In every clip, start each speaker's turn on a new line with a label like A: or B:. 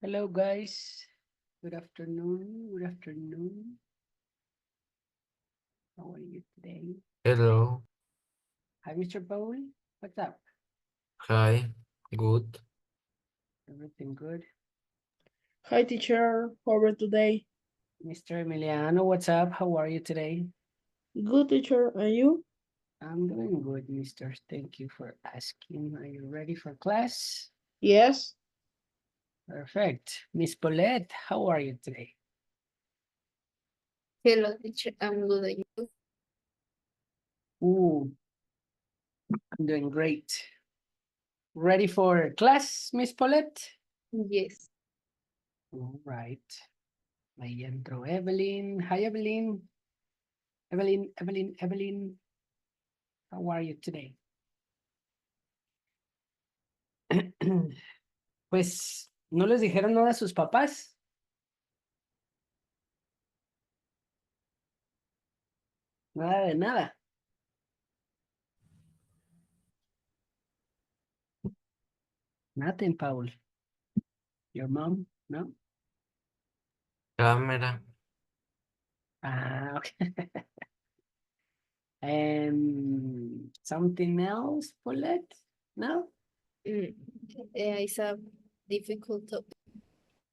A: Hello, guys. Good afternoon. Good afternoon. How are you today?
B: Hello.
A: Hi, Mr. Paul. What's up?
B: Hi. Good.
A: Everything good?
C: Hi teacher, how are you today?
A: Mr. Emiliano, what's up? How are you today?
C: Good teacher, and you?
A: I'm doing good, mister. Thank you for asking. Are you ready for class?
C: Yes.
A: Perfect. Miss Paulette, how are you today?
D: Hello, teacher. I'm good. And you?
A: Ooh, I'm doing great. Ready for class, Miss Paulette?
D: Yes.
A: All right. Ahí entró Evelyn. Hi, Evelyn. Evelyn. How are you today? Pues, ¿no les dijeron nada a sus papás? Nada de nada. Nothing, Paul. Your mom, no?
B: Cámara.
A: Ah, okay. Something else, Paulette? No?
D: It's a difficult topic.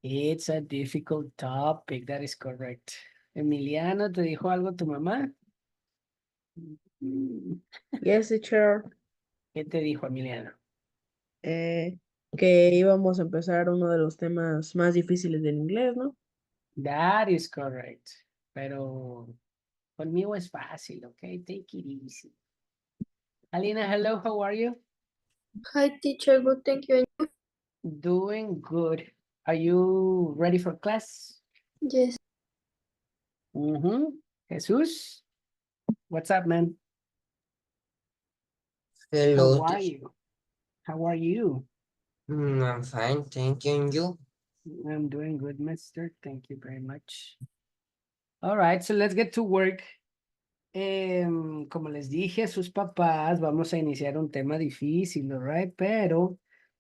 A: It's a difficult topic, that is correct. Emiliano, ¿te dijo algo tu mamá? Mm,
C: Yes teacher.
A: ¿Qué te dijo Emiliano?
C: Que íbamos a empezar uno de los temas más difíciles del inglés, ¿no?
A: That is correct. Pero conmigo es fácil, okay? Take it easy. Alina, hello, how are you?
D: Hi, teacher. Good. Thank you.
A: Doing good. Are you ready for class?
D: Yes.
A: Jesus, what's up, man?
B: Hello.
A: How are you? How are you?
B: I'm fine. Thank you. And you?
A: I'm doing good, mister. Thank you very much. All right, so let's get to work. Como les dije a sus papás, vamos a iniciar un tema difícil, all right? Pero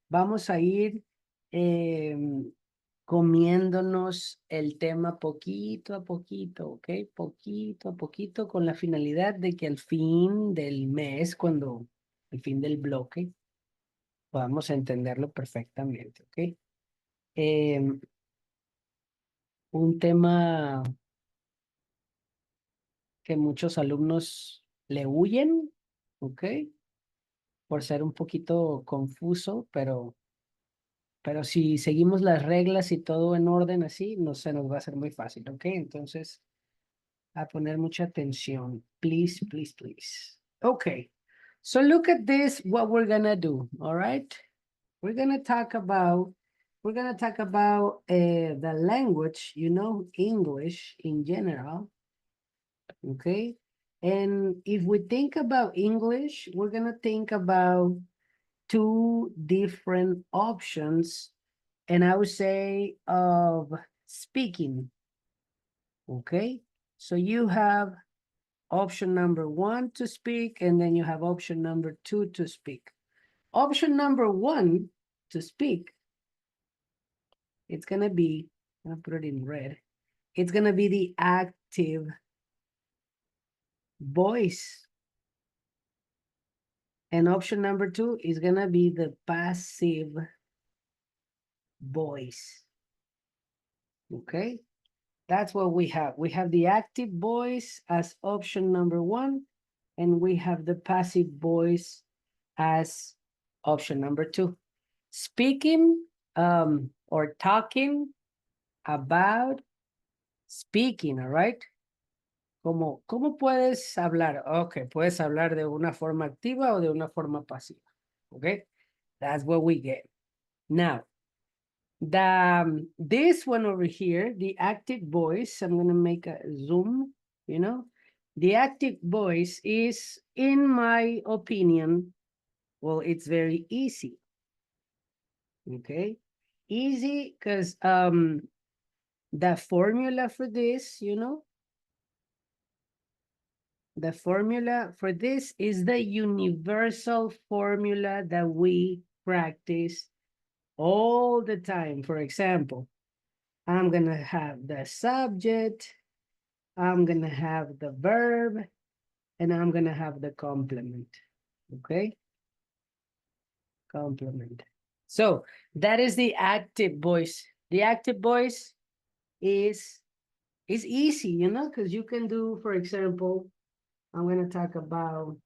A: vamos a ir comiéndonos el tema poquito a poquito, ¿ok? Poquito a poquito con la finalidad de que al fin del mes, al fin del bloque, podamos entenderlo perfectamente, ¿ok? Un tema que muchos alumnos le huyen, ¿ok? Por ser un poquito confuso, pero si seguimos las reglas y todo en orden así, no se nos va a hacer muy fácil, ¿ok? Entonces, a poner mucha atención. Please, please, please. Okay. So look at this, what we're gonna do, all right? We're gonna talk about the language, English in general, okay? And if we think about English, we're gonna think about two different options, and I would say of speaking, okay? So you have option number 1 to speak, and then you have option number 2 to speak. Option number 1 to speak, it's gonna be, I'll put it in red, it's gonna be the active voice. And option number 2 is gonna be the passive voice. Okay, that's what we have. We have the active voice as option number 1, and we have the passive voice as option number 2. Speaking or talking about speaking, all right? ¿Cómo puedes hablar? Okay, puedes hablar de una forma activa o de una forma pasiva. Okay, that's what we get. Now, this one over here, the active voice, I'm going to make a zoom, the active voice is, in my opinion, well, it's very easy. Okay, easy because the formula for this, the formula for this is the universal formula that we practice all the time. For example, I'm gonna have the subject, I'm gonna have the verb, and I'm gonna have the complement. Okay? Complement. So that is the active voice. The active voice is easy, you know, because you can do, for example, I'm gonna talk about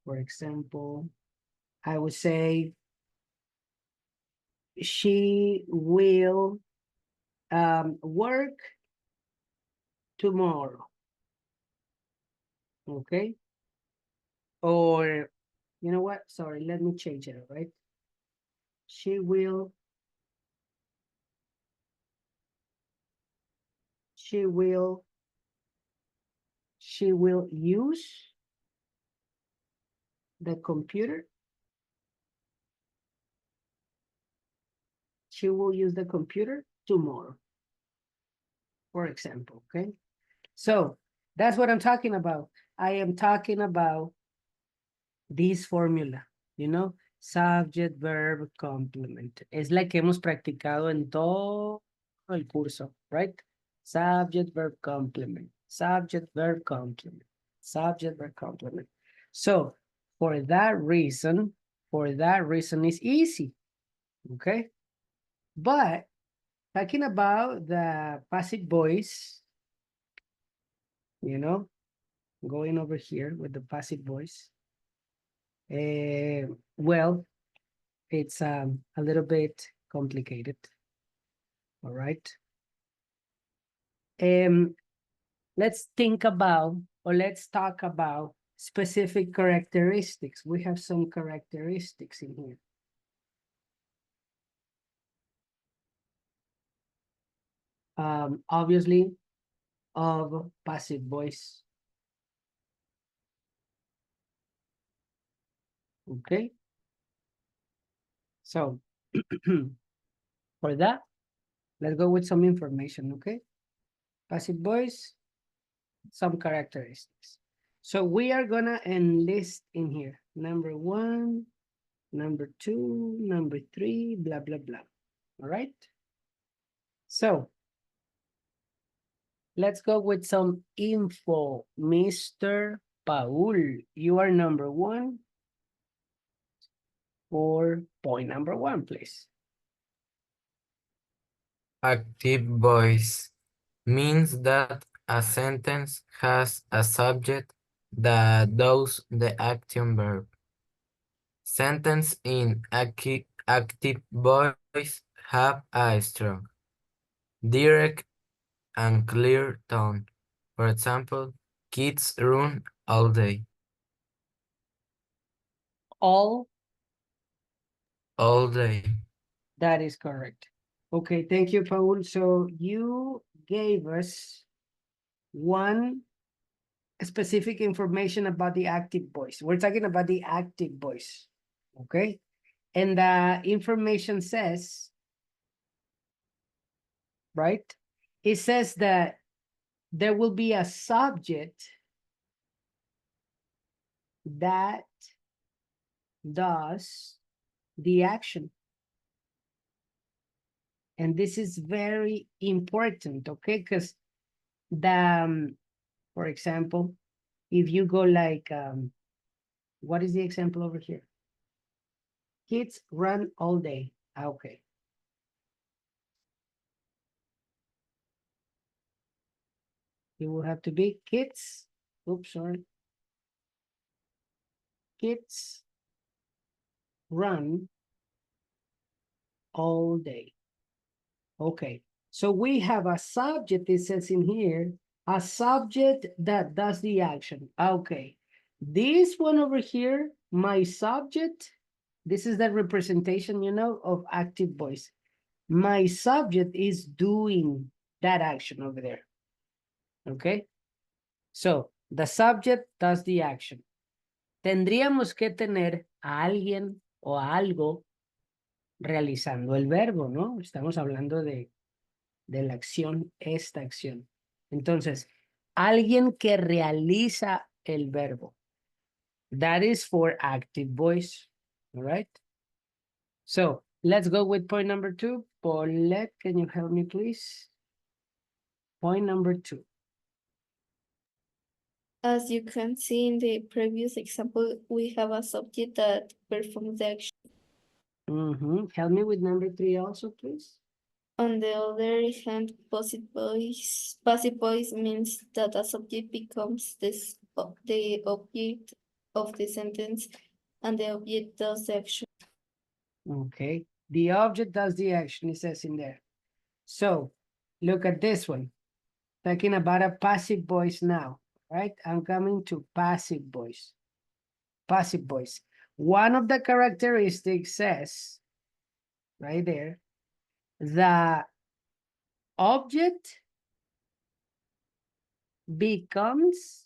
A: for example, I would say she will work tomorrow. Okay. Or, you know what? Sorry, let me change it, right? She will use the computer. She will use the computer tomorrow, for example, okay? So that's what I'm talking about. I am talking about this formula, you know, subject, verb, complement. Es la que hemos practicado en todo el curso, right? Subject, verb, complement. Subject, verb, complement. Subject, verb, complement. So for that reason it's easy, okay? But talking about the passive voice, you know, going over here with the passive voice, well, it's a little bit complicated. All right. Let's think about, or let's talk about specific characteristics. We have some characteristics in here. Obviously, of passive voice. Okay. So for that, let's go with some information, okay? Passive voice, some characteristics. So we are gonna enlist in here. Number 1, number 2, number 3, blah, blah, blah. All right? So let's go with some info. Mr. Paul, you are number 1 for point number 1, please.
B: Active voice means that a sentence has a subject that does the action verb. Sentence in active voice have a strong, direct, and clear tone. For example, kids run all day.
A: All,
B: All day.
A: that is correct. Okay, thank you, Paul. So you gave us one specific information about the active voice. We're talking about the active voice, okay? And the information says, right? It says that there will be a subject that does the action. And this is very important, okay? Because the, for example, if you go like, what is the example over here? Kids run all day. Okay. It will have to be kids. Oops, sorry. Kids run all day. Okay. So we have a subject, it says in here, a subject that does the action. Okay. This one over here, my subject, this is the representation, you know, of active voice. My subject is doing that action over there. Okay. So the subject does the action. Tendríamos que tener a alguien o a algo realizando el verbo, ¿no? Estamos hablando de la acción, esta acción. Entonces, alguien que realiza el verbo. That is for active voice. All right. So let's go with point number 2. Paulette, can you help me, please? Point number 2.
D: As you can see in the previous example, we have a subject that performs the action.
A: Help me with number 3 also, please.
D: On the other hand, passive voice means that a subject becomes the object of the sentence and the object does the action.
A: Okay. The object does the action, it says in there. So look at this one. Talking about a passive voice now, right? I'm coming to passive voice. Passive voice. One of the characteristics says, right there, the object becomes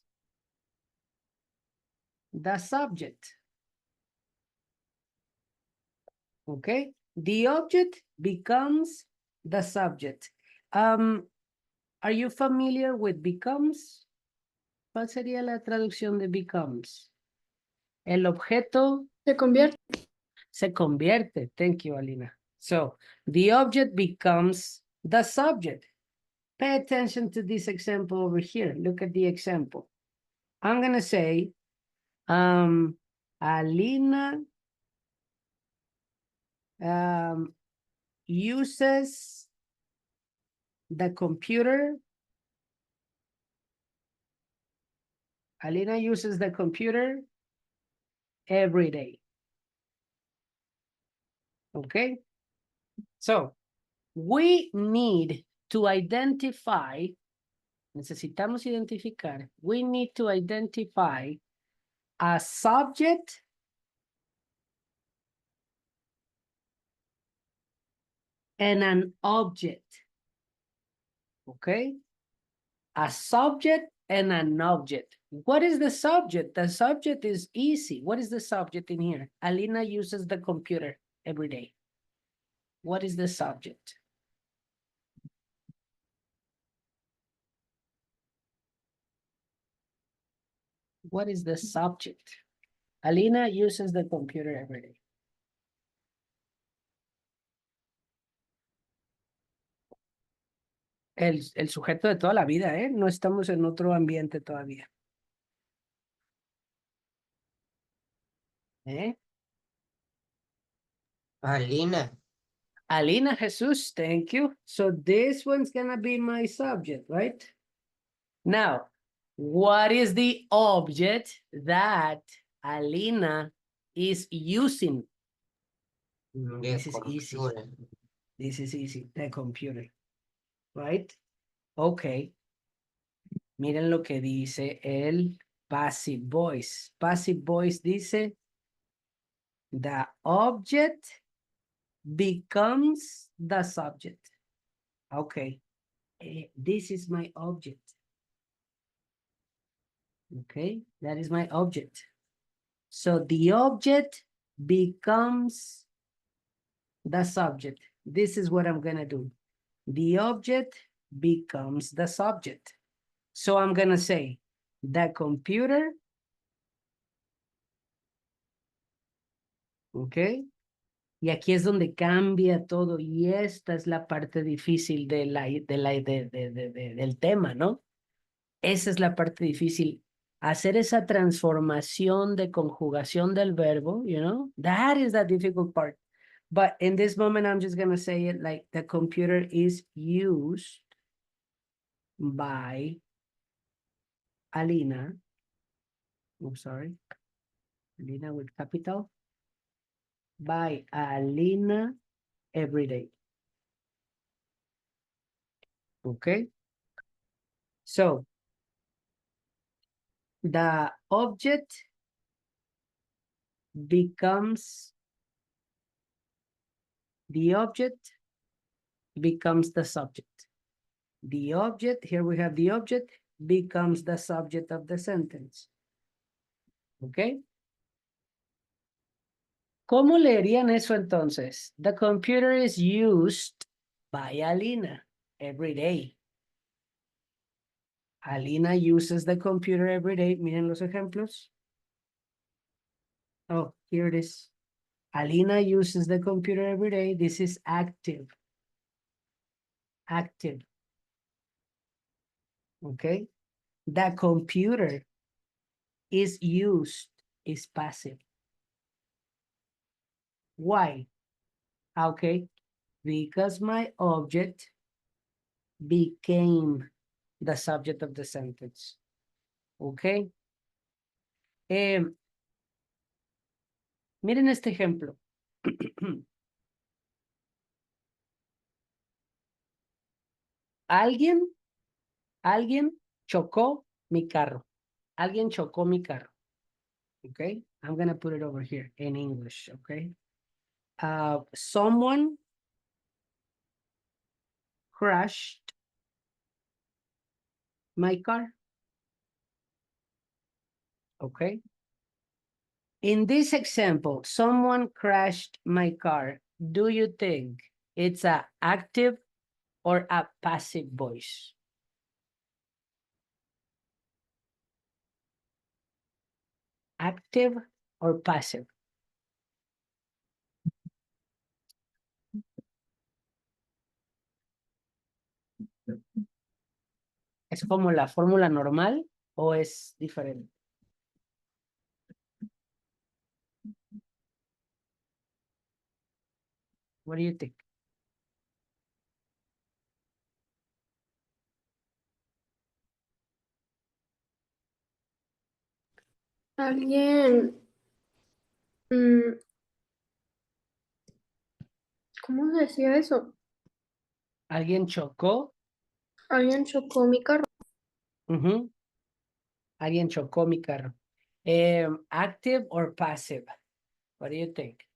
A: the subject. Okay? The object becomes the subject. Are you familiar with becomes? ¿Cuál sería la traducción de becomes? El objeto
D: Se convierte.
A: se convierte. Thank you, Alina. So the object becomes the subject. Pay attention to this example over here. Look at the example. I'm going to say, Alina uses the computer. Alina uses the computer every day. Okay? So, we need to identify, necesitamos identificar, we need to identify a subject and an object. Okay? A subject and an object. What is the subject? The subject is easy. What is the subject in here? Alina uses the computer every day. What is the subject? What is the subject? Alina uses the computer every day. El sujeto de toda la vida, ¿eh? No estamos en otro ambiente todavía. ¿Eh?
B: Alina.
A: Alina Jesus, thank you. So this one's gonna be my subject, right? Now, what is the object that Alina is using? This is easy. This is easy, the computer, right? Okay. Miren lo que dice el passive voice. Passive voice dice, the object becomes the subject. Okay. This is my object. Okay, that is my object. So the object becomes the subject. This is what I'm gonna do. The object becomes the subject. So I'm gonna say, the computer, okay. Y aquí es donde cambia todo y esta es la parte difícil del tema, ¿no? Esa es la parte difícil. Hacer esa transformación de conjugación del verbo, you know, that is the difficult part. But in this moment, I'm just going to say it like the computer is used by Alina. I'm sorry. Alina with capital. By Alina every day. Okay. So, the object becomes the subject. The object, here we have the object, becomes the subject of the sentence. Okay. ¿Cómo leerían eso entonces? The computer is used by Alina every day. Alina uses the computer every day. Miren los ejemplos. Oh, here it is. Alina uses the computer every day. This is active. Active. Okay. The computer is used, is passive. Why? Okay. Because my object became the subject of the sentence. Okay. Miren este ejemplo. Alguien chocó mi carro. Alguien chocó mi carro. Okay. I'm going to put it over here in English. Okay. Someone crashed my car. Okay. In this example, someone crashed my car. Do you think it's a active or a passive voice? Active or passive? ¿Es como la fórmula normal o es diferente? What do you think?
E: Alguien, mm, ¿cómo se decía eso?
A: ¿Alguien chocó?
E: Alguien chocó mi carro.
A: Ujú. Alguien chocó mi carro. Active or passive? What do you think?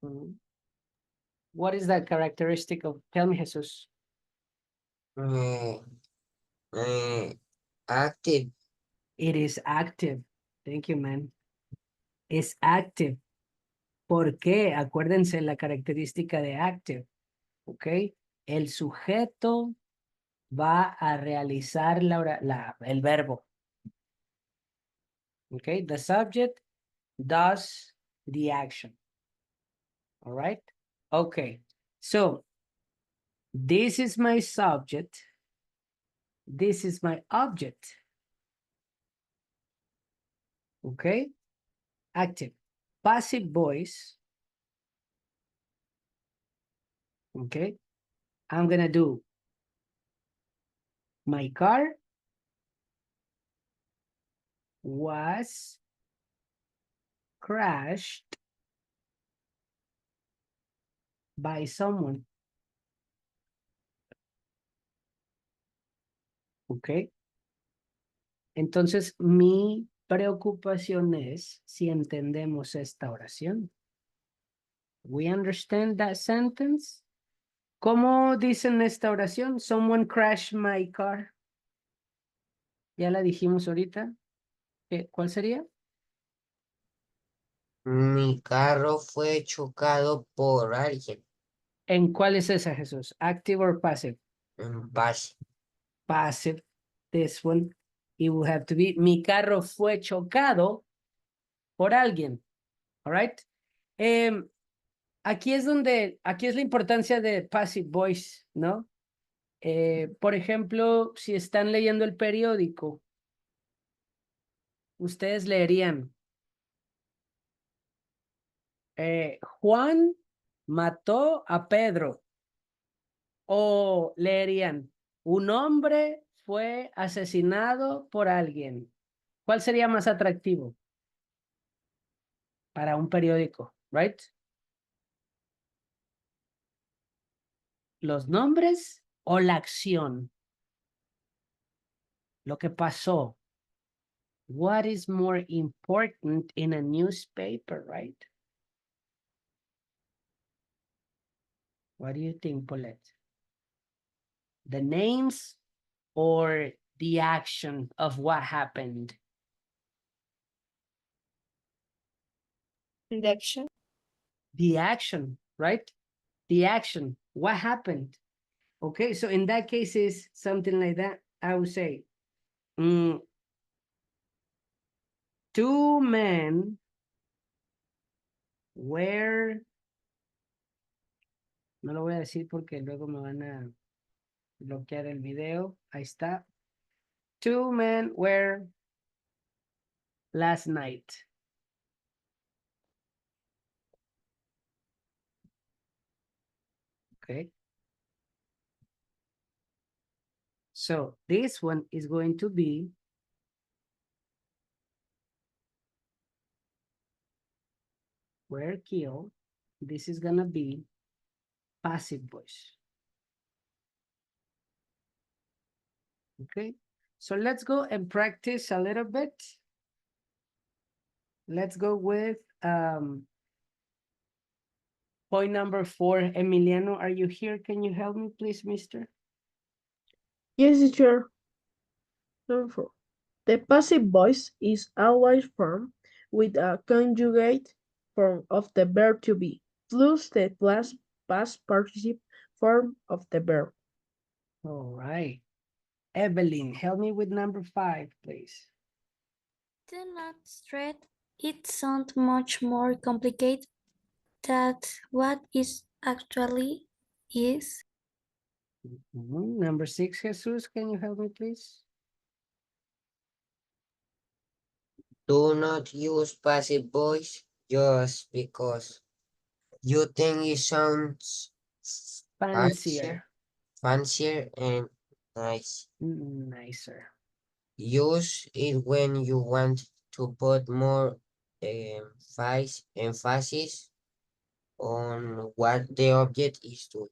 A: Mhm. What is that characteristic of, tell me, Jesus.
B: Active.
A: It is active. Thank you, man. Es active. ¿Por qué? Acuérdense la característica de active. ¿Ok? El sujeto va a realizar el verbo. ¿Ok? The subject does the action. All right? Okay. So, this is my subject. This is my object. Okay? Active. Passive voice. Okay? I'm gonna do my car was crashed by someone. Okay? Entonces, mi preocupación es si entendemos esta oración. We understand that sentence? ¿Cómo dicen esta oración? Someone crashed my car. Ya la dijimos ahorita. ¿Cuál sería?
B: Mi carro fue chocado por alguien.
A: ¿En cuál es esa, Jesús? Active or passive?
B: En base.
A: Passive. This one. It will have to be, mi carro fue chocado por alguien. All right? Aquí es la importancia de passive voice, ¿no? Por ejemplo, si están leyendo el periódico, ustedes leerían, Juan mató a Pedro. O leerían, un hombre fue asesinado por alguien. ¿Cuál sería más atractivo para un periódico? Right? ¿Los nombres o la acción? Lo que pasó. What is more important in a newspaper, right? What do you think, Paulette? The names or the action of what happened?
D: The action.
A: The action, right? The action. What happened? Okay, so in that case is something like that. I would say, two men were, no lo voy a decir porque luego me van a bloquear el video. Ahí está. Two men were last night. Okay. So this one is going to be were killed. This is gonna be passive voice. Okay. So let's go and practice a little bit. Let's go with point number 4. Emiliano, are you here? Can you help me, please, mister?
C: Yes, teacher. Number 4. The passive voice is always formed with a conjugate form of the verb to be, plus the past participle form of the verb.
A: All right. Evelyn, help me with number 5, please.
F: Do not stress. It sounds much more complicated than what it actually is.
A: Number 6, Jesus, can you help me, please?
B: Do not use passive voice just because you think it sounds
A: Fancier.
B: fancier and nice.
A: Nicer.
B: Use it when you want to put more emphasis on what the object is doing.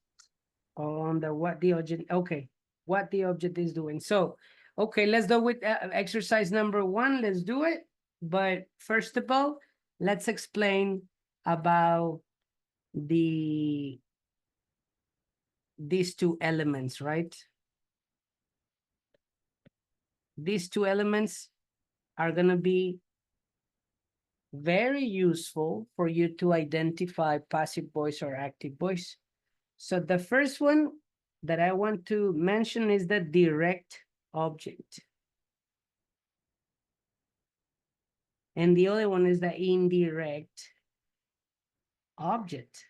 A: On the what the object, okay, what the object is doing. So, okay, let's go with exercise number 1. Let's do it. But first of all, let's explain about these two elements, right? These two elements are going to be very useful for you to identify passive voice or active voice. So the first one that I want to mention is the direct object. And the other one is the indirect object.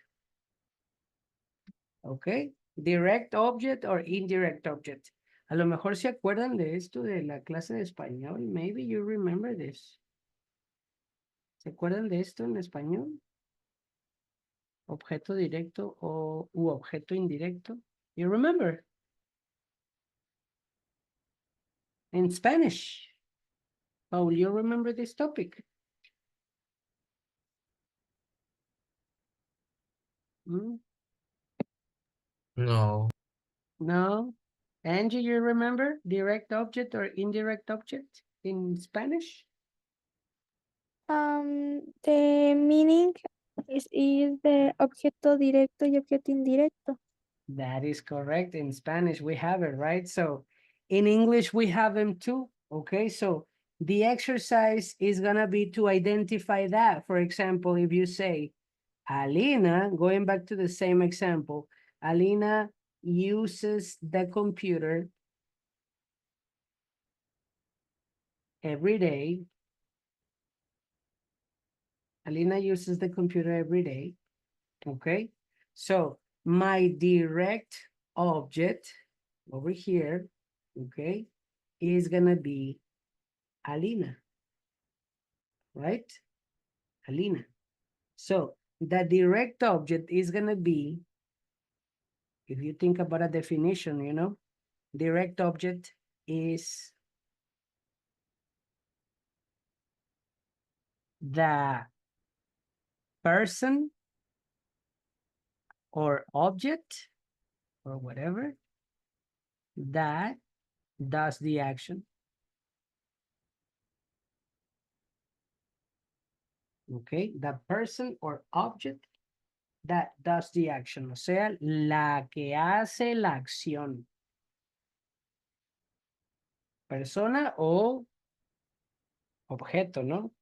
A: Okay, direct object or indirect object. A lo mejor se acuerdan de esto de la clase de español. Maybe you remember this. ¿Se acuerdan de esto en español? Objeto directo u objeto indirecto. You remember? In Spanish. Oh, you remember this topic? Hmm?
B: No.
A: No. Angie, you remember direct object or indirect object in Spanish?
F: The meaning is the objeto directo y objeto indirecto.
A: That is correct. In Spanish, we have it, right? So in English, we have them too. Okay, so the exercise is gonna be to identify that. For example, if you say, Alina, going back to the same example, Alina uses the computer every day. Alina uses the computer every day. Okay, so my direct object over here, okay, is gonna be Alina, right? Alina. So the direct object is gonna be, if you think about a definition, you know, direct object is the person or object or whatever that does the action. Okay, the person or object that does the action, o sea, la que hace la acción. Persona o objeto, ¿no?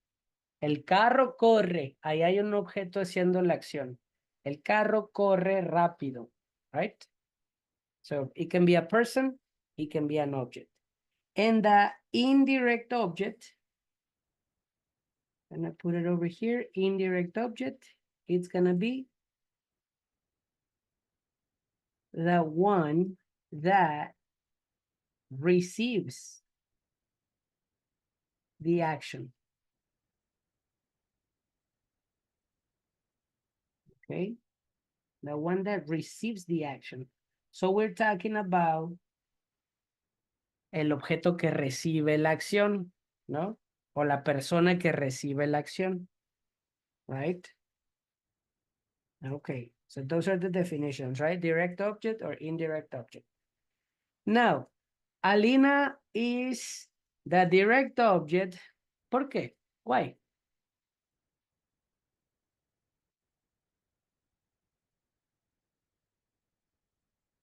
A: El carro corre. Ahí hay un objeto haciendo la acción. El carro corre rápido, right? So it can be a person, it can be an object. And the indirect object, and I put it over here, indirect object, it's gonna be the one that receives the action. Okay, the one that receives the action. So we're talking about el objeto que recibe la acción, ¿no? O la persona que recibe la acción, right? Okay, so those are the definitions, right? Direct object or indirect object. Now, Alina is the direct object. ¿Por qué? Why?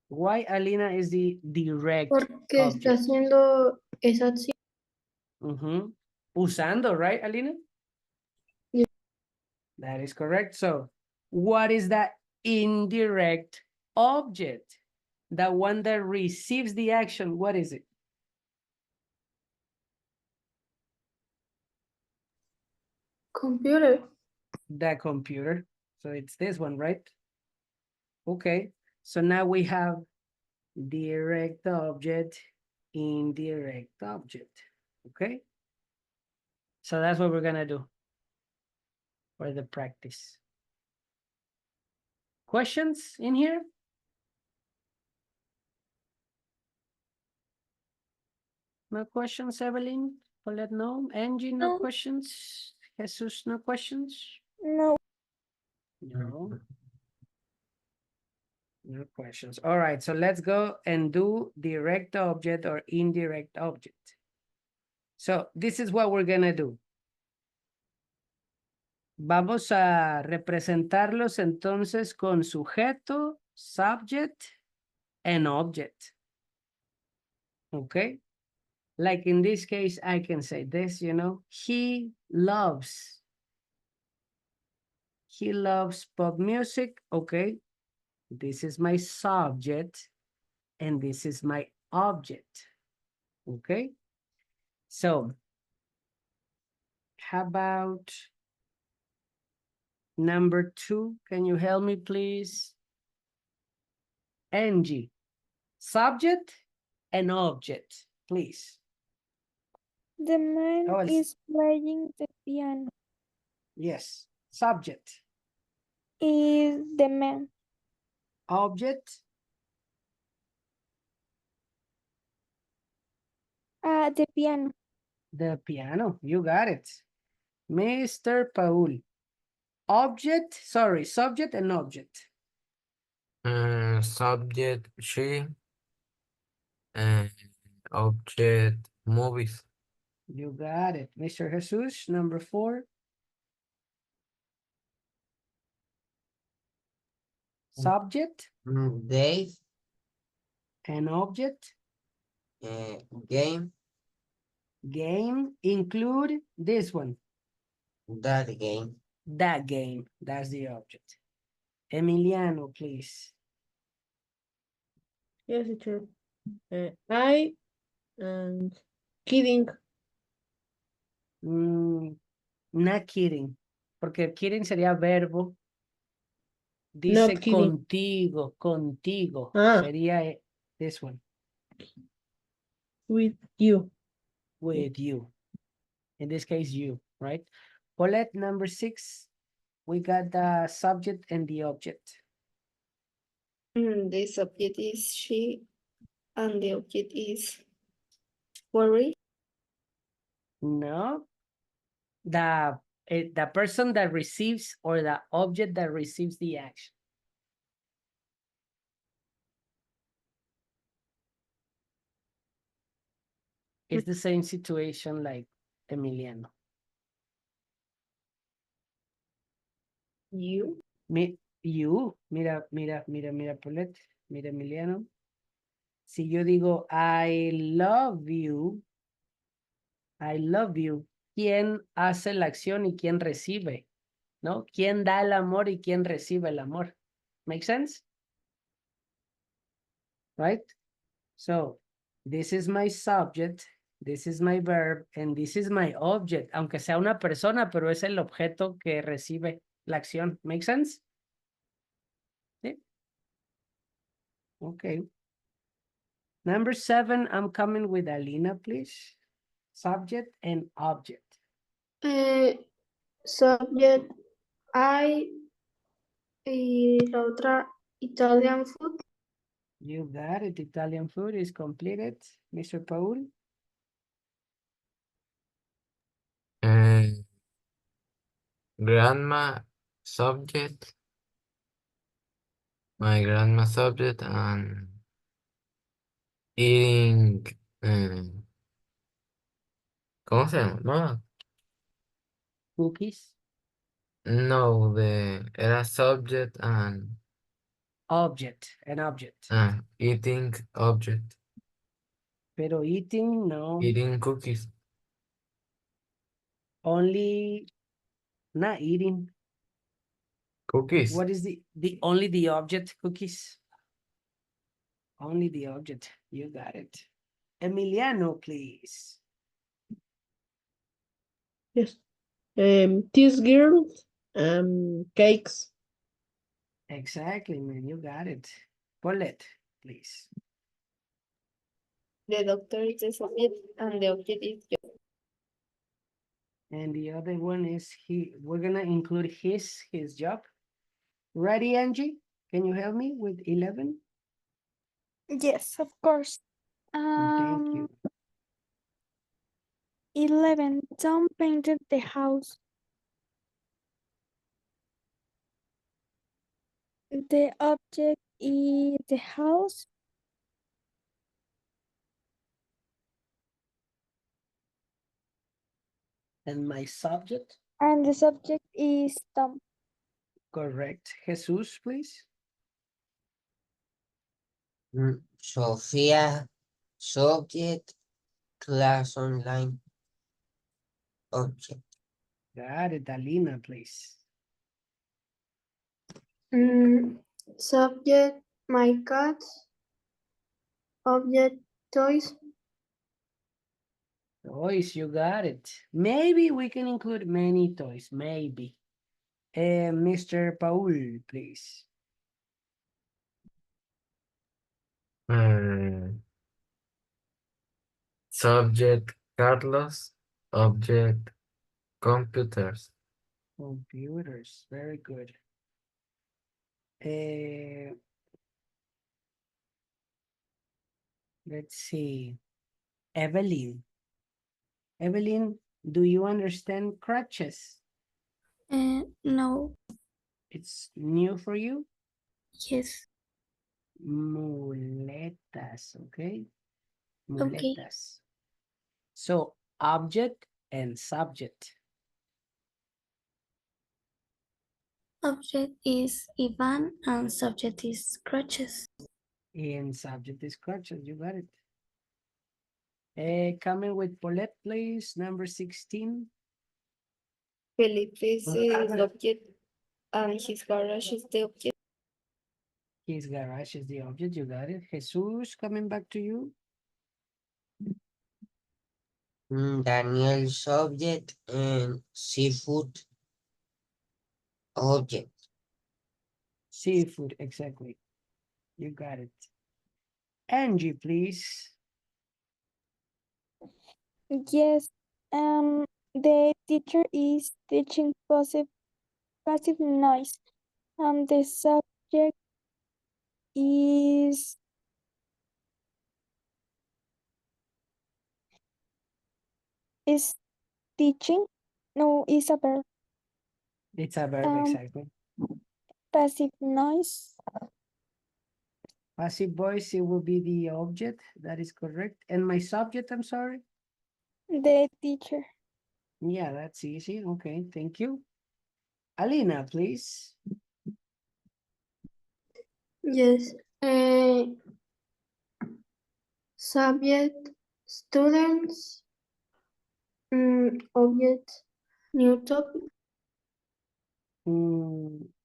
A: Why Alina is the direct
E: Porque está
A: object?
E: haciendo esa acción.
A: Usando, right, Alina?
E: Yeah.
A: That is correct. So, what is the indirect object? The one that receives the action, what is it?
E: Computer.
A: The computer. So it's this one, right? Okay. So now we have direct object, indirect object. Okay. So that's what we're gonna do for the practice. Questions in here? No questions, Evelyn? Paulette, no? Angie, no
F: No.
A: questions? Jesus, no questions?
F: No.
A: No. No questions. All right, so let's go and do direct object or indirect object. So this is what we're gonna do. Vamos a representarlos entonces con sujeto, subject, and object. Okay? Like in this case, I can say this, you know, he loves pop music. Okay, this is my subject and this is my object. Okay, so how about number 2? Can you help me, please? Angie, subject and object, please.
F: The man
A: Oh,
F: is playing the piano.
A: yes, subject,
F: Is the man.
A: object,
F: The piano.
A: the piano. You got it. Mr. Paul. Object, sorry, subject and object.
B: Subject she and object movies.
A: You got it. Mr. Jesus, number 4. Subject
B: Dave,
A: and object.
B: game,
A: Game, include this one.
B: that game.
A: That game, that's the object. Emiliano, please.
C: Yes, teacher. I and kidding.
A: Not kidding. Porque kidding sería verbo. Dice
C: Not kidding.
A: contigo.
C: Ah.
A: Sería this one.
C: With you.
A: With you. In this case, you, right? Paulette, number 6. We got the subject and the object.
D: The subject is she and the object is worry.
A: No. The person that receives or the object that receives the action. It's the same situation like Emiliano.
D: You.
A: Mira, Paulette, mira, Emiliano. Si yo digo, I love you, I love you. ¿Quién hace la acción y quién recibe? ¿No? ¿Quién da el amor y quién recibe el amor? Make sense? Right? So, this is my subject, this is my verb, and this is my object. Aunque sea una persona, pero es el objeto que recibe la acción. Make sense? Sí. Okay. Number 7, I'm coming with Alina, please. Subject and object.
E: Subject, I, y la otra, Italian food.
A: You got it. Italian food is completed. Mr. Paul?
G: Grandma subject. My grandma subject and eating. ¿Cómo se llama?
A: Cookies.
G: No, era subject and
A: Object, an object.
G: eating object.
A: Pero eating, no.
G: Eating cookies.
A: Only, not eating.
G: Cookies.
A: What is the only the object? Cookies. Only the object. You got it. Emiliano, please.
C: Yes. This girl, cakes.
A: Exactly, man. You got it. Paulette, please.
D: The doctor is the subject and the object is you.
A: And the other one is we're gonna include his job. Ready, Angie? Can you help me with 11?
F: Yes, of course.
A: Thank you.
F: 11. Tom painted the house. The object is the house.
A: And my subject?
F: And the subject is Tom.
A: Correct. Jesus, please.
B: Sofía, subject, class online, object.
A: Got it. Alina, please.
E: Subject, my cat. Object, toys.
A: Toys, you got it. Maybe we can include many toys, maybe. Mr. Paul, please.
G: Subject Carlos. Object computers.
A: Computers, very good. Let's see. Evelyn. Evelyn, do you understand crutches?
E: No,
A: It's new for you?
E: yes.
A: Muletas, okay?
E: Okay.
A: Muletas. So, object and subject.
E: Object is Ivan and subject is crutches.
A: And subject is crutches, you got it. Coming with Paulette, please, number 16.
D: Felipe is the object and his garage is the object.
A: His garage is the object, you got it. Jesus, coming back to you.
B: Daniel subject and seafood object.
A: Seafood, exactly. You got it. Angie, please.
F: Yes. The teacher is teaching passive noise. The subject is teaching. No, is a verb.
A: It's a verb, exactly.
F: Passive noise.
A: Passive voice, it will be the object. That is correct. And my subject, I'm sorry.
F: The teacher.
A: Yeah, that's easy. Okay, thank you. Alina, please.
E: Yes. Subject, students. Object, new topic.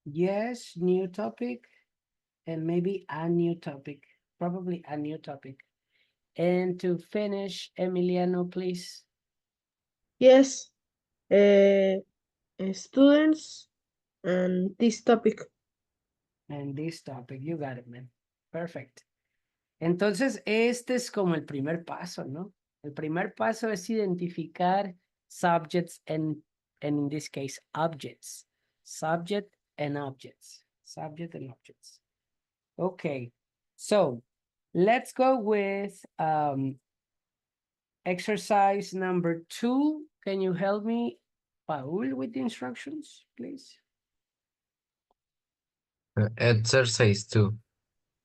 A: Yes, new topic, and maybe a new topic, probably a new topic. And to finish, Emiliano, please.
C: Yes. Students and this topic.
A: And this topic, you got it, man. Perfect. Entonces, este es como el primer paso, ¿no? El primer paso es identificar subjects and in this case, objects. Subject and objects. Subject and objects. Okay, so let's go with exercise number 2. Can you help me, Paul, with the instructions, please?
G: Exercise 2.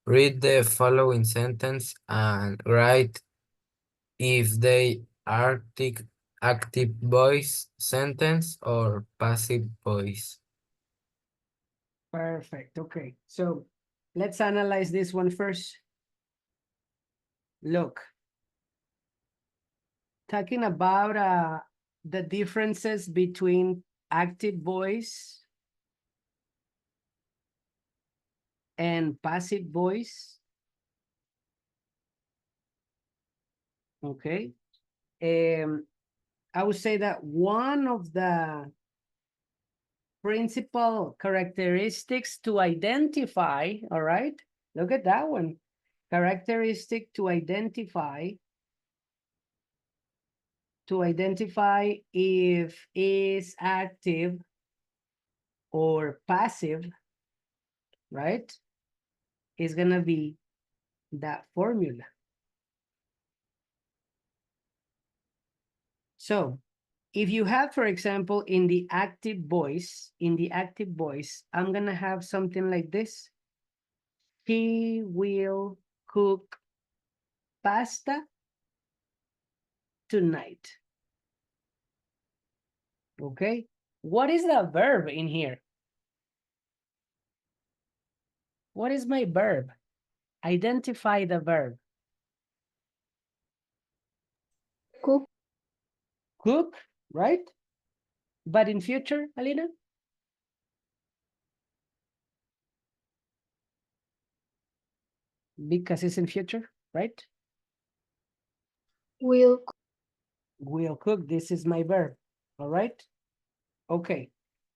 G: Read the following sentence and write if they are active voice sentence or passive voice.
A: Perfect. Okay, so let's analyze this one first. Look, talking about the differences between active voice and passive voice. Okay. I would say that one of the principal characteristics to identify, all right, look at that one. Characteristic to identify if is active or passive, right, is gonna be that formula. So if you have, for example, in the active voice, I'm gonna have something like this. He will cook pasta tonight. Okay, what is the verb in here? What is my verb? Identify the verb.
E: Cook.
A: Cook, right? But in future, Alina? Because it's in future, right?
E: Will.
A: Will cook, this is my verb, all right? Okay,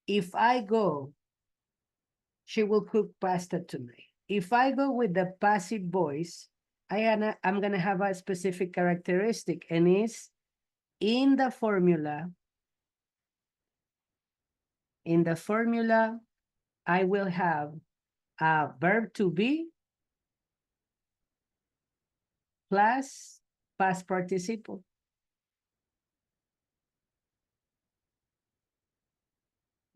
A: if I go, she will cook pasta tonight. If I go with the passive voice, I'm gonna have a specific characteristic, and is in the formula, I will have a verb to be plus past participle.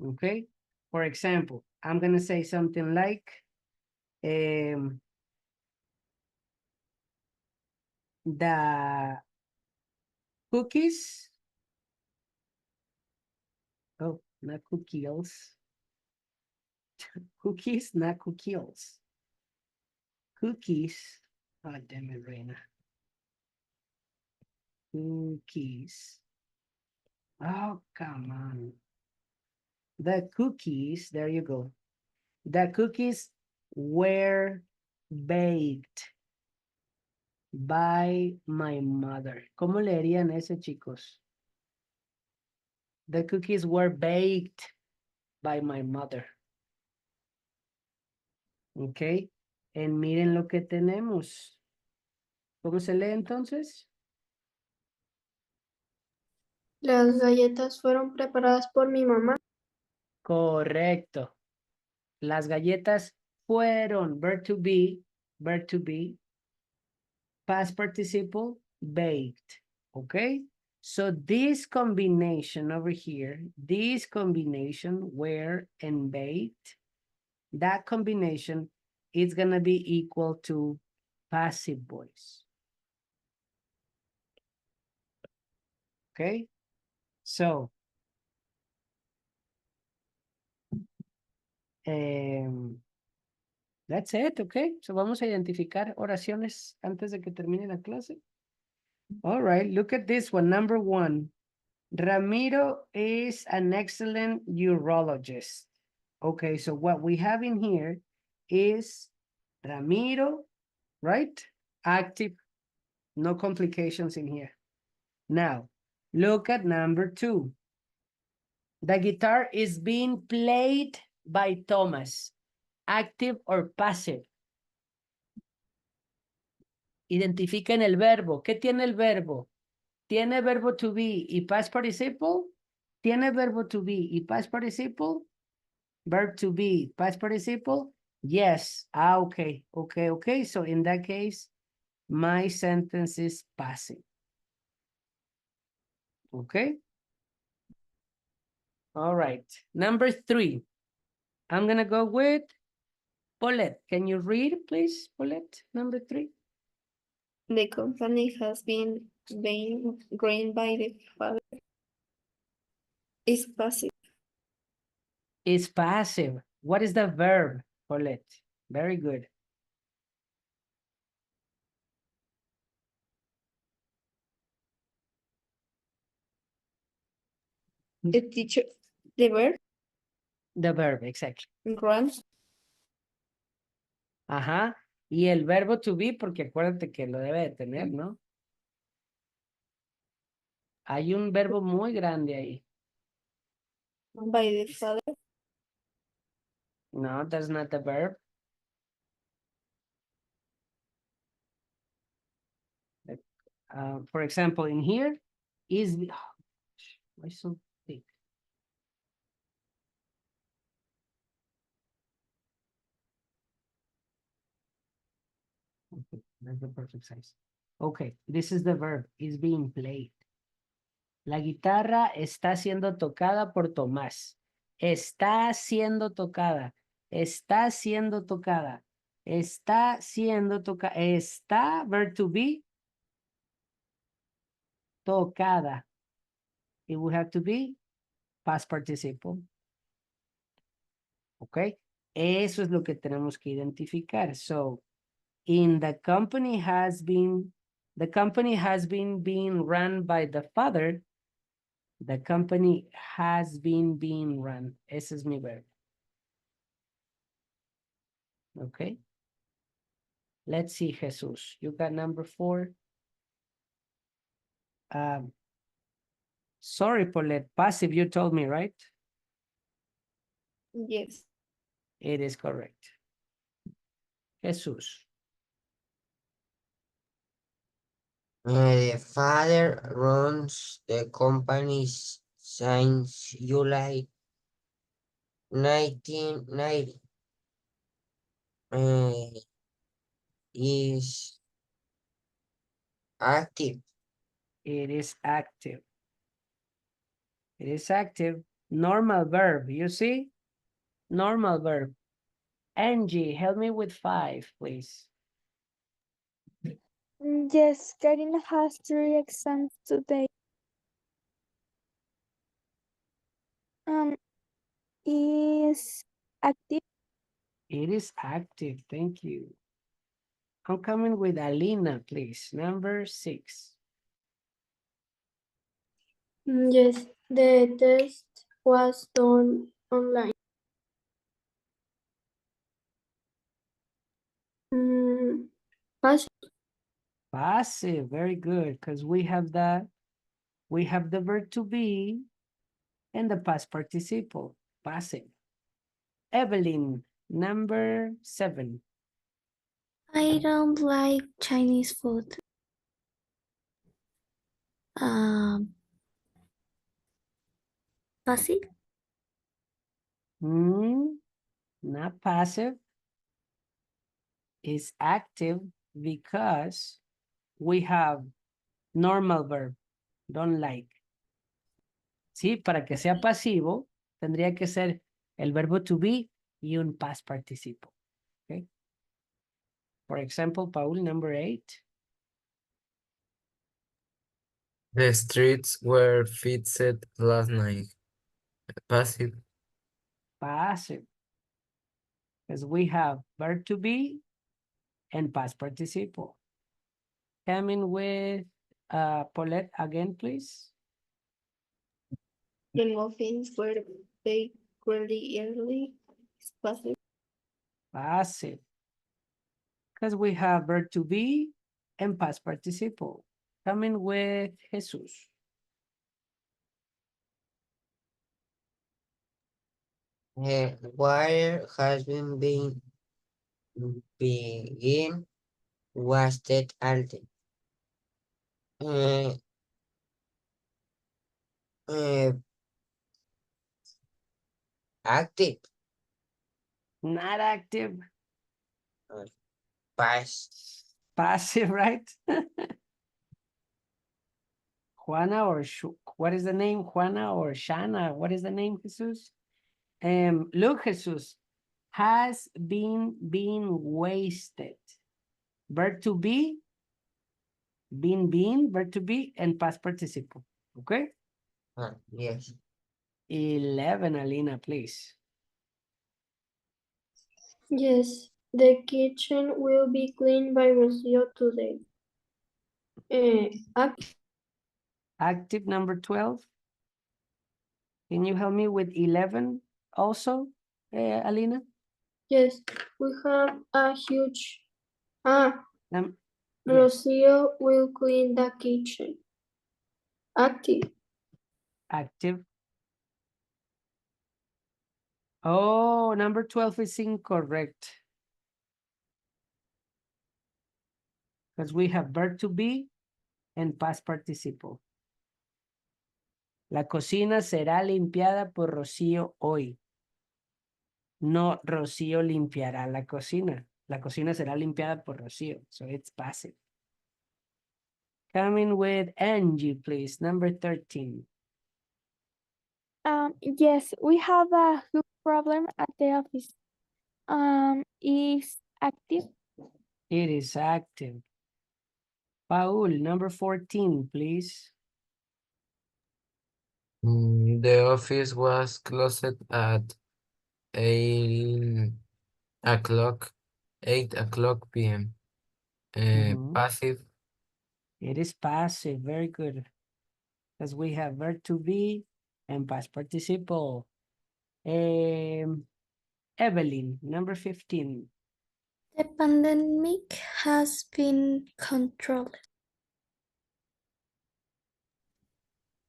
A: Okay, for example, I'm gonna say something like, the cookies, oh, not cookies, cookies, not cookies, cookies, oh, damn it, Rayner. Cookies, oh, come on. The cookies, there you go. The cookies were baked by my mother. ¿Cómo leerían ese, chicos? The cookies were baked by my mother. Ok. And miren lo que tenemos. ¿Cómo se lee entonces?
E: Las galletas fueron preparadas por mi mamá.
A: Correcto. Las galletas fueron, verb to be, past participle, baked. Okay? So this combination over here, this combination, were and baked, that combination is gonna be equal to passive voice. Okay? So, that's it, okay? So vamos a identificar oraciones antes de que termine la clase. All right, look at this one, number 1. Ramiro is an excellent urologist. Okay, so what we have in here is Ramiro, right? Active, no complications in here. Now, look at number 2. The guitar is being played by Thomas. Active or passive. Identifiquen el verbo. ¿Qué tiene el verbo? ¿Tiene verbo to be y past participle? ¿Tiene verbo to be y past participle? Verb to be, past participle? Yes. Okay. So in that case, my sentence is passive. Okay? All right. Number 3. I'm going to go with Paulette. Can you read, please, Paulette? Number 3.
D: The company has been run by the father. Is passive.
A: Is passive. What is the verb, Paulette? Very good.
D: The teacher, the verb,
A: The verb, exactly.
D: run,
A: Ajá. Y el verbo to be, porque acuérdate que lo debe de tener, ¿no? Hay un verbo muy grande ahí.
D: by the father.
A: No, that's not the verb. For example, in here is the, oh, why so thick? Okay, that's the perfect size. Okay, this is the verb, is being played. La guitarra está siendo tocada por Tomás. Está siendo tocada. Está siendo tocada. Está siendo tocada. Está, verb to be, tocada. It would have to be past participle. Okay. Eso es lo que tenemos que identificar. So, the company has been being run by the father. The company has been being run. Ese es mi verbo. Okay. Let's see, Jesus. You got number 4. Sorry, Paulette. Passive, you told me, right?
D: Yes.
A: It is correct. Jesus.
B: The father runs the company since July 1990. Is active.
A: It is active. It is active. Normal verb, you see? Normal verb. Angie, help me with 5, please.
F: Yes, Karina has 3 exams today. Is active.
A: It is active. Thank you. I'm coming with Alina, please. Number 6.
E: Yes, the test was done online. Passive.
A: Passive, very good, because we have the verb to be and the past participle, passive. Evelyn, number 7.
E: I don't like Chinese food. Passive.
A: Not passive. Is active because we have normal verb, don't like. Sí, para que sea pasivo, tendría que ser el verbo to be y un past participle. Okay. For example, Paul, number 8.
G: The streets were fixed last night. Passive.
A: Passive. Because we have verb to be and past participle. Coming with Paulette again, please.
D: The muffins were baked really early. It's passive.
A: Passive. Because we have verb to be and past participle. Coming with Jesus.
B: Water has been begin wasted alte. Uh, uh, active.
A: Not active.
B: Uh, Pass.
A: Passive, right? Juana or what is the name? Juana or Shana? What is the name, Jesus? Look, Jesus has been wasted. Verb to be, verb to be, and past participle. Okay?
B: Yes.
A: 11, Alina, please.
E: Yes, the kitchen will be cleaned by Rocio today.
A: Active number 12. Can you help me with 11 also, Alina?
E: Yes, we have a huge.
A: Yes.
E: Rocio will clean the kitchen. Active.
A: Active. Oh, number 12 is incorrect. Because we have verb to be and past participle. La cocina será limpiada por Rocío hoy. No, Rocío limpiará la cocina. La cocina será limpiada por Rocío. So it's passive. Coming with Angie, please. Number 13.
F: Yes, we have a huge problem at the office. Is active.
A: It is active. Paul, number 14, please.
G: The office was closed at 8 o'clock, 8 o'clock p.m.
A: Mhm.
G: Passive.
A: It is passive. Very good. Because we have verb to be and past participle. Evelyn, number 15.
E: The pandemic has been controlled.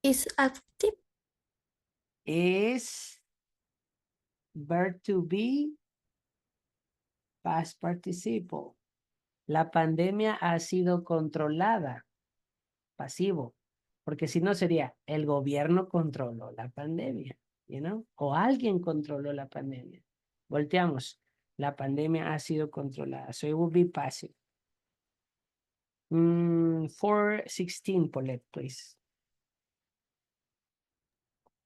E: Is active.
A: Is verb to be past participle. La pandemia ha sido controlada. Pasivo. Porque si no sería el gobierno controló la pandemia, you know? O alguien controló la pandemia. Volteamos. La pandemia ha sido controlada. So it will be passive. 416, Paulette, please.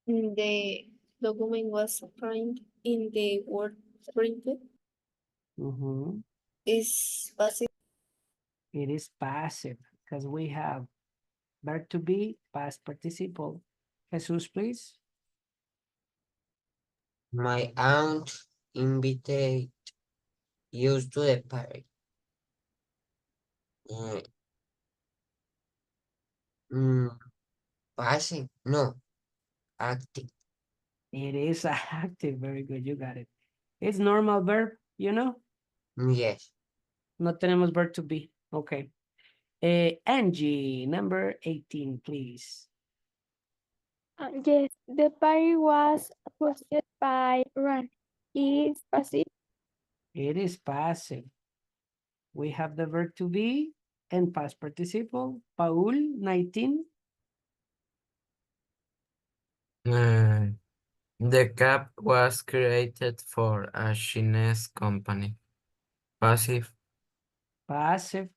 D: The document was printed in the word printed.
A: Mhm.
D: Is passive.
A: It is passive because we have verb to be, past participle. Jesus, please.
B: My aunt invited you to the party. Uh, Passive. No. Active.
A: It is active. Very good. You got it. It's normal verb, you know?
B: Yes.
A: No tenemos verb to be. Okay. Angie, number 18, please.
F: Yes, the party was hosted by Ron. Is passive.
A: It is passive. We have the verb to be and past participle. Paul, 19.
G: The cap was created for a Chinese company. Passive.
A: Passive.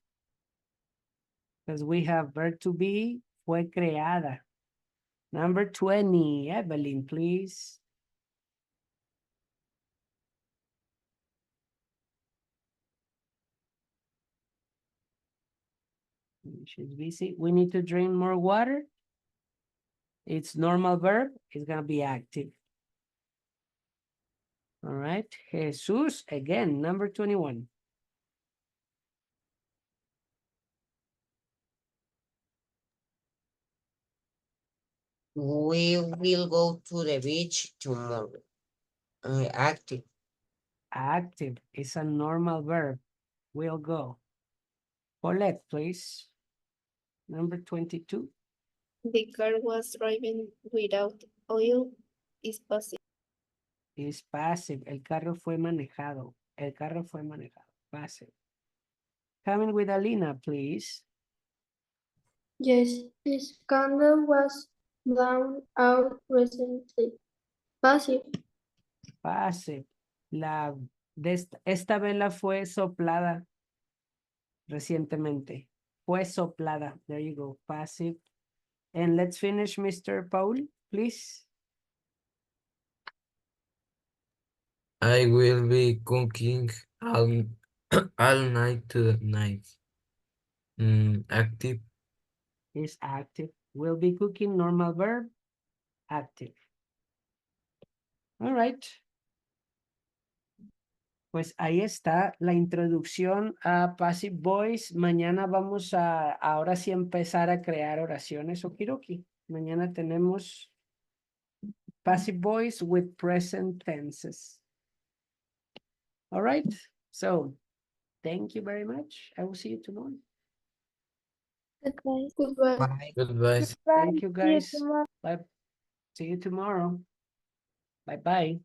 A: Because we have verb to be, fue creada. Number 20, Evelyn, please. She's busy. We need to drink more water. It's normal verb. It's going to be active. All right. Jesus, again, number 21.
B: We will go to the beach tomorrow. Active.
A: Active is a normal verb. Will go. Paulette, please. Number 22
D: The car was driving without oil is passive.
A: is passive. El carro fue manejado. El carro fue manejado. Passive. Coming with Alina, please.
E: Yes, the scandal was blown out recently. Passive.
A: Passive. Esta vela fue soplada recientemente. Fue soplada. There you go. Passive. And let's finish, Mr. Paul, please.
G: I will be cooking all, all night tonight. Active.
A: Is active. Will be cooking, normal verb. Active. All right. Pues ahí está la introducción a Passive Voice. Mañana vamos a ahora sí empezar a crear oraciones okidoki. Mañana tenemos Passive Voice with present tenses. All right. So, thank you very much. I will see you tomorrow.
F: Goodbye.
E: Goodbye.
B: Bye.
G: Goodbye.
A: Thank you,
F: See you
A: guys.
F: tomorrow.
A: Bye. See you tomorrow. Bye-bye.